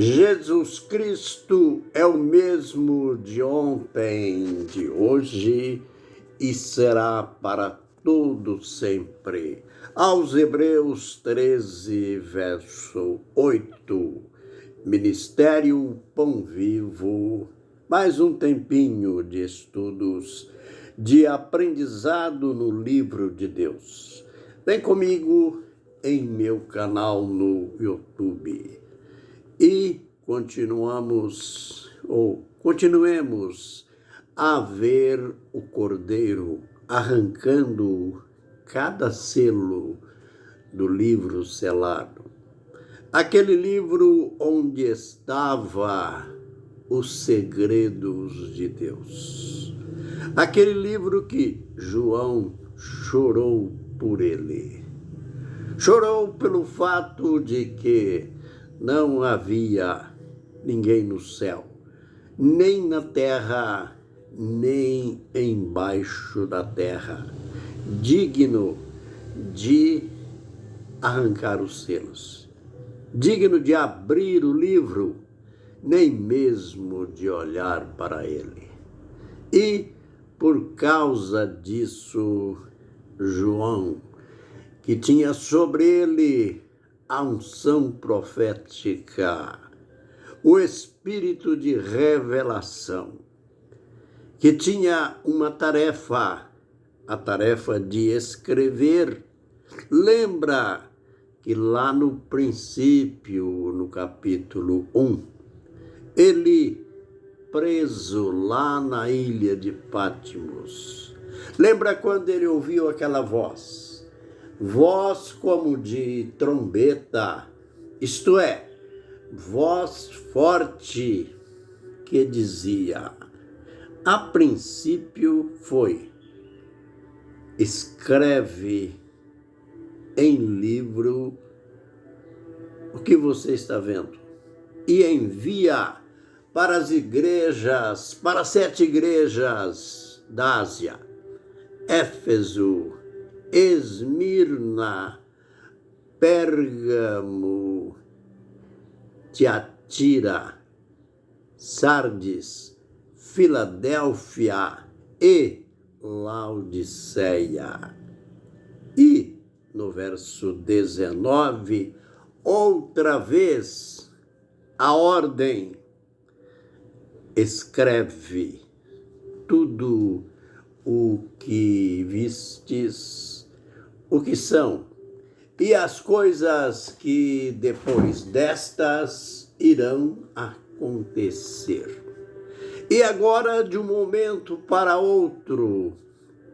Jesus Cristo é o mesmo de ontem, de hoje e será para todo sempre. Aos Hebreus 13, verso 8. Ministério Pão Vivo, mais um tempinho de estudos, de aprendizado no livro de Deus. Vem comigo em meu canal no YouTube. E continuemos a ver o Cordeiro arrancando cada selo do livro selado. Aquele livro onde estava os segredos de Deus. Aquele livro que João chorou por ele. Chorou pelo fato de que não havia ninguém no céu, nem na terra, nem embaixo da terra, digno de arrancar os selos, digno de abrir o livro, nem mesmo de olhar para ele. E, por causa disso, João, que tinha sobre ele a unção profética, o espírito de revelação, que tinha uma tarefa, a tarefa de escrever. Lembra que lá no princípio, no capítulo 1, ele preso lá na ilha de Patmos. Lembra quando ele ouviu aquela voz? Voz como de trombeta, isto é, voz forte que dizia, a princípio foi, escreve em livro o que você está vendo e envia para as igrejas, para 7 igrejas da Ásia, Éfeso, Esmirna, Pérgamo, Tiatira, Sardes, Filadélfia e Laodiceia. E no verso 19, outra vez, a ordem, escreve tudo o que vistes, o que são, e as coisas que depois destas irão acontecer. E agora, de um momento para outro,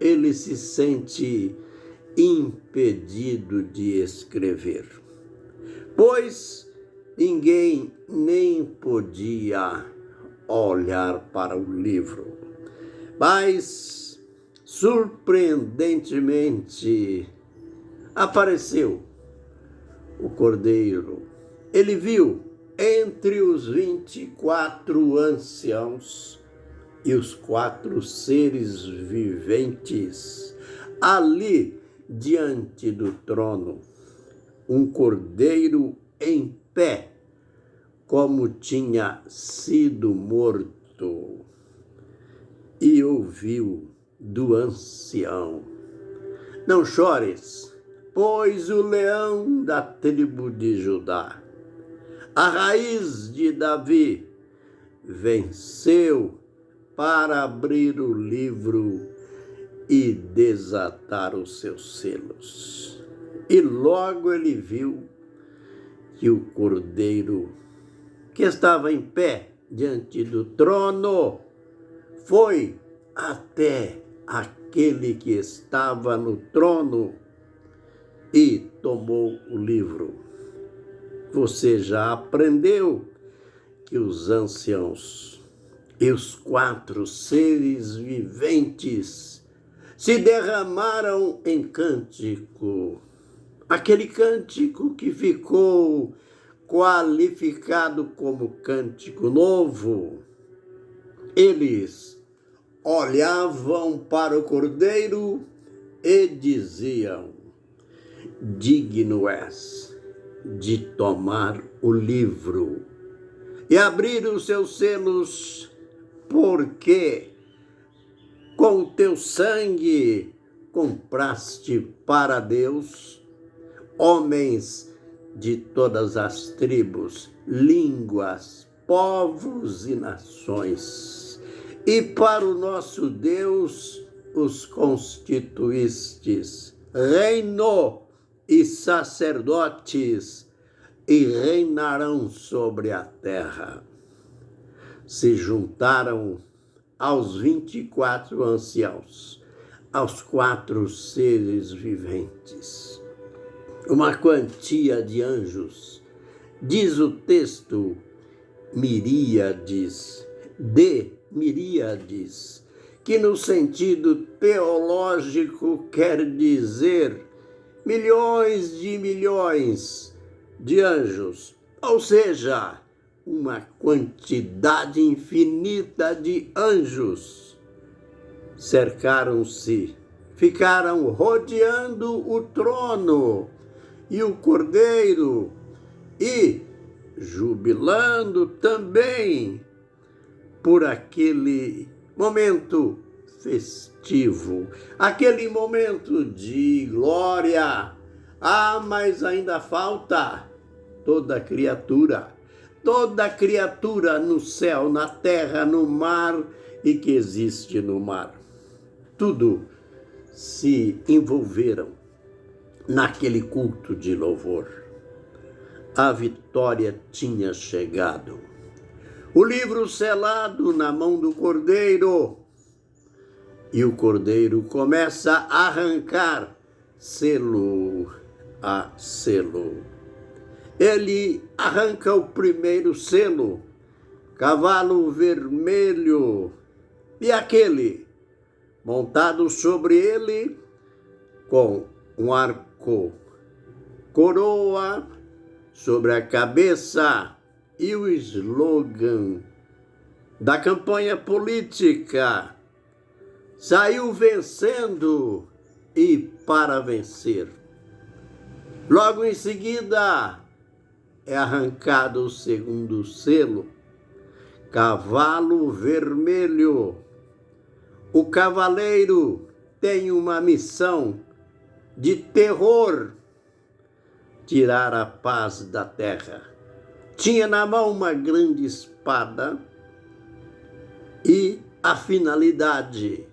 ele se sente impedido de escrever, pois ninguém nem podia olhar para o livro. Mas, surpreendentemente, apareceu o Cordeiro. Ele viu entre os 24 anciãos e os 4 seres viventes, ali diante do trono, um Cordeiro em pé, como tinha sido morto, e ouviu do ancião, não chores, pois o leão da tribo de Judá, a raiz de Davi, venceu para abrir o livro e desatar os seus selos. E logo ele viu que o Cordeiro, que estava em pé diante do trono, foi até aquele que estava no trono e tomou o livro. Você já aprendeu que os anciãos e os 4 seres viventes se derramaram em cântico. Aquele cântico que ficou qualificado como cântico novo. Eles olhavam para o Cordeiro e diziam: digno és de tomar o livro e abrir os seus selos, porque com o teu sangue compraste para Deus homens de todas as tribos, línguas, povos e nações. E para o nosso Deus os constituístes reino e sacerdotes, e reinarão sobre a terra. Se juntaram aos 24 anciãos, aos 4 seres viventes, uma quantia de anjos, diz o texto, miríades, que no sentido teológico quer dizer milhões de anjos, ou seja, uma quantidade infinita de anjos cercaram-se, ficaram rodeando o trono e o Cordeiro e jubilando também por aquele momento festivo, aquele momento de glória. Ah, mas ainda falta toda criatura no céu, na terra, no mar e que existe no mar. Tudo se envolveram naquele culto de louvor. A vitória tinha chegado. O livro selado na mão do Cordeiro. E o Cordeiro começa a arrancar selo a selo. Ele arranca o primeiro selo, cavalo vermelho, e aquele montado sobre ele com um arco, coroa sobre a cabeça e o slogan da campanha política: saiu vencendo e para vencer. Logo em seguida é arrancado o segundo selo, cavalo vermelho. O cavaleiro tem uma missão de terror, tirar a paz da terra. Tinha na mão uma grande espada e a finalidade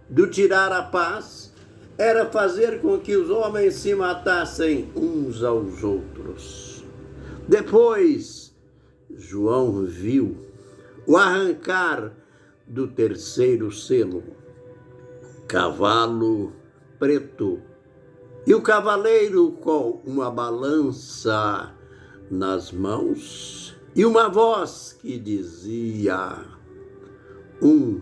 do tirar a paz era fazer com que os homens se matassem uns aos outros. Depois, João viu o arrancar do terceiro selo, cavalo preto, e o cavaleiro com uma balança nas mãos e uma voz que dizia: um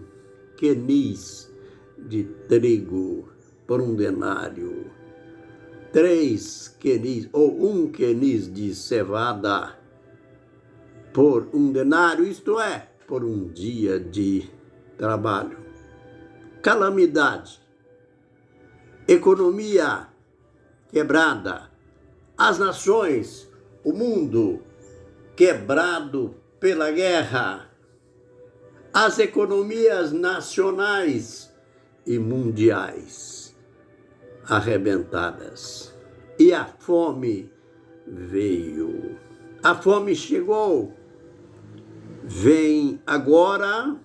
quenis de trigo por um denário, 3 quenis ou 1 quenis de cevada por um denário, isto é, por um dia de trabalho. Calamidade, economia quebrada, as nações, o mundo quebrado pela guerra, as economias nacionais e mundiais arrebentadas. E a fome veio. A fome chegou. Vem agora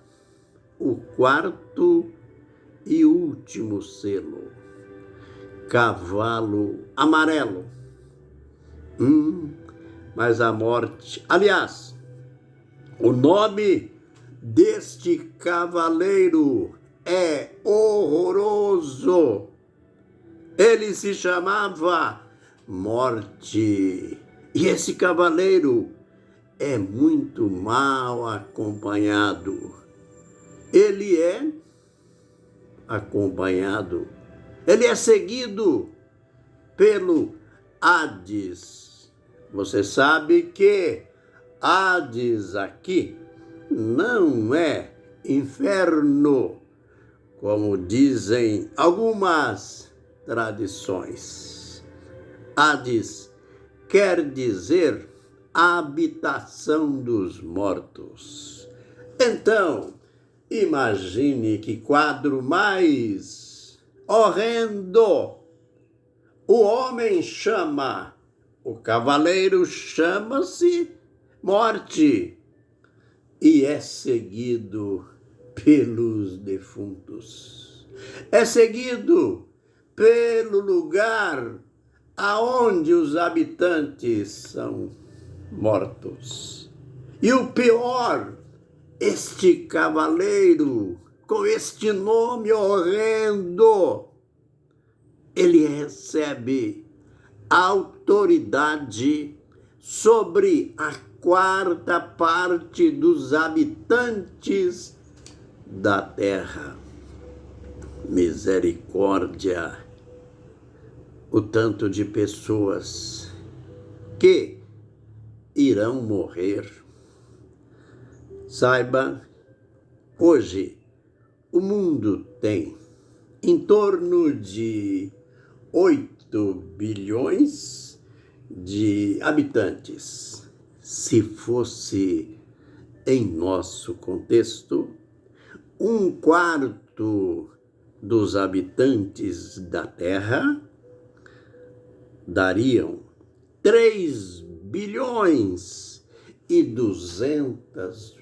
o 4º e último selo. Cavalo amarelo. Mas a morte... Aliás, o nome deste cavaleiro é horroroso. Ele se chamava Morte. E esse cavaleiro é muito mal acompanhado. Ele é acompanhado. Ele é seguido pelo Hades. Você sabe que Hades aqui não é inferno, como dizem algumas tradições. Hades quer dizer habitação dos mortos. Então, imagine que quadro mais horrendo. O homem chama, o cavaleiro chama-se morte e é seguido pelos defuntos. É seguido pelo lugar aonde os habitantes são mortos. E o pior, este cavaleiro, com este nome horrendo, ele recebe autoridade sobre a quarta parte dos habitantes da terra. Misericórdia, o tanto de pessoas que irão morrer. Saiba, hoje o mundo tem em torno de 8 bilhões de habitantes. Se fosse em nosso contexto, 1/4 dos habitantes da Terra dariam 3 bilhões e 200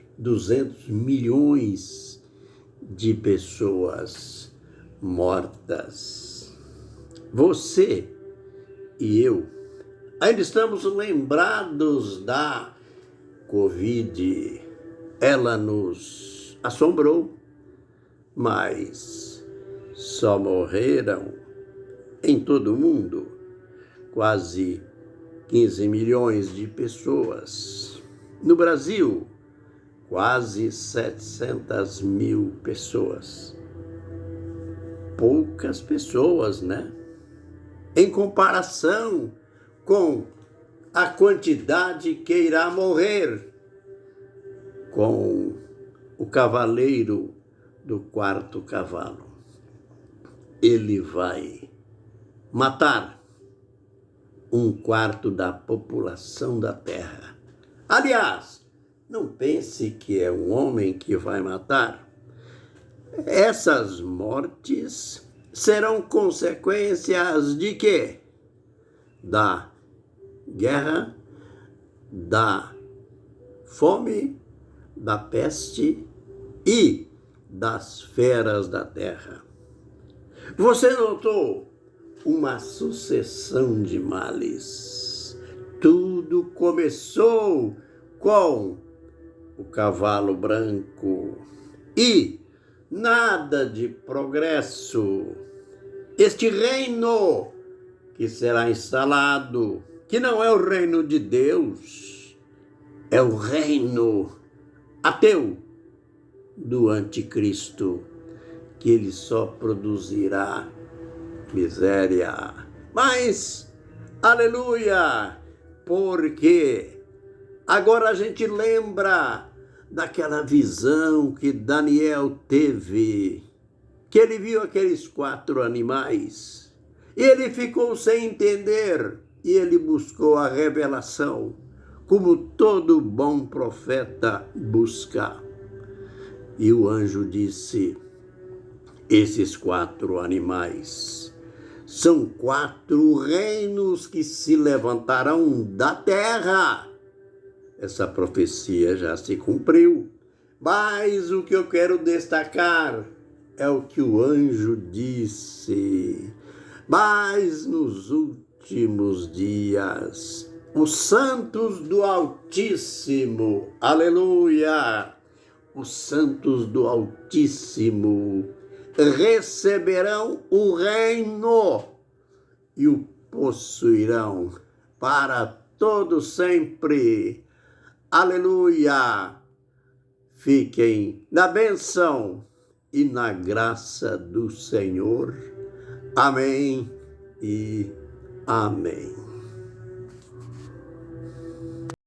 milhões de pessoas mortas. Você e eu ainda estamos lembrados da Covid. Ela nos assombrou, mas só morreram em todo o mundo quase 15 milhões de pessoas. No Brasil, quase 700 mil pessoas. Poucas pessoas, né? Em comparação com a quantidade que irá morrer com o cavaleiro do 4º cavalo. Ele vai matar 1/4 da população da Terra. Aliás, não pense que é um homem que vai matar. Essas mortes serão consequências de quê? Da guerra, da fome, da peste e das feras da terra. Você notou uma sucessão de males? Tudo começou com o cavalo branco e nada de progresso. Este reino que será instalado, que não é o reino de Deus, é o reino ateu do anticristo, que ele só produzirá miséria. Mas, aleluia, porque agora a gente lembra daquela visão que Daniel teve, que ele viu aqueles 4 animais, e ele ficou sem entender, e ele buscou a revelação, como todo bom profeta busca. E o anjo disse: esses 4 animais são 4 reinos que se levantarão da terra. Essa profecia já se cumpriu. Mas o que eu quero destacar é o que o anjo disse. Mas nos últimos dias, os santos do Altíssimo, aleluia, os santos do Altíssimo receberão o reino e o possuirão para todo sempre. Aleluia! Fiquem na bênção e na graça do Senhor. Amém e amém.